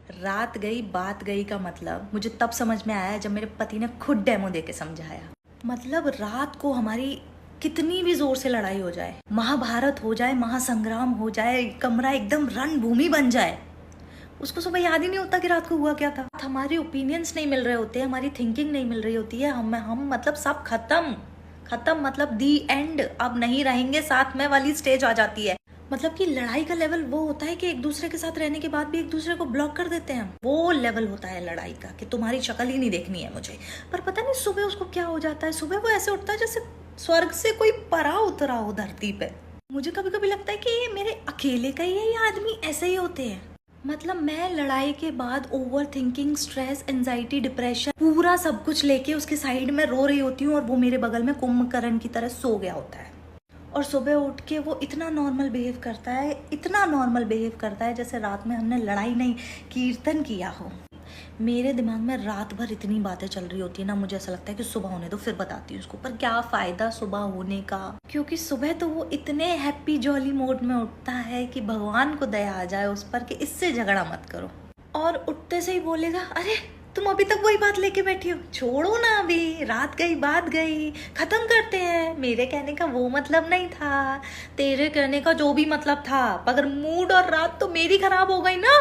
रात गई बात गई का मतलब मुझे तब समझ में आया जब मेरे पति ने खुद डेमो दे के समझाया। मतलब रात को हमारी कितनी भी जोर से लड़ाई हो जाए, महाभारत हो जाए, महासंग्राम हो जाए, कमरा एकदम रणभूमि बन जाए, उसको सुबह याद ही नहीं होता कि रात को हुआ क्या था। हमारे ओपिनियंस नहीं मिल रहे होते, हमारी थिंकिंग नहीं मिल रही होती है, हम मतलब सब खत्म मतलब दी एंड, अब नहीं रहेंगे साथ में वाली स्टेज आ जाती है। मतलब कि लड़ाई का लेवल वो होता है कि एक दूसरे के साथ रहने के बाद भी एक दूसरे को ब्लॉक कर देते हैं। वो लेवल होता है लड़ाई का कि तुम्हारी शक्ल ही नहीं देखनी है मुझे। पर पता नहीं सुबह उसको क्या हो जाता है, सुबह वो ऐसे उठता है जैसे स्वर्ग से कोई परा उतरा हो धरती पे। मुझे कभी कभी लगता है कि ये मेरे अकेले का ही है, ये आदमी ऐसे ही होते हैं। मतलब मैं लड़ाई के बाद over thinking, stress, anxiety, depression, पूरा सब कुछ लेके उसके साइड में रो रही होती हूँ और वो मेरे बगल में कुंभकर्ण की तरह सो गया होता है। और सुबह उठ के वो इतना नॉर्मल बिहेव करता है, इतना नॉर्मल बिहेव करता है जैसे रात में हमने लड़ाई नहीं कीर्तन किया हो। मेरे दिमाग में रात भर इतनी बातें चल रही होती है ना, मुझे ऐसा लगता है कि सुबह होने दो फिर बताती हूँ उसको। पर क्या फायदा सुबह होने का, क्योंकि सुबह तो वो इतने हैप्पी जॉली मोड में उठता है कि भगवान को दया आ जाए उस पर कि इससे झगड़ा मत करो। और उठते से ही बोलेगा, अरे तुम अभी तक वही बात लेके बैठी हो, छोड़ो ना, अभी रात गई बात गई, खत्म करते हैं। मेरे कहने का वो मतलब नहीं था, तेरे कहने का जो भी मतलब था, मगर मूड और रात तो मेरी खराब हो गई ना।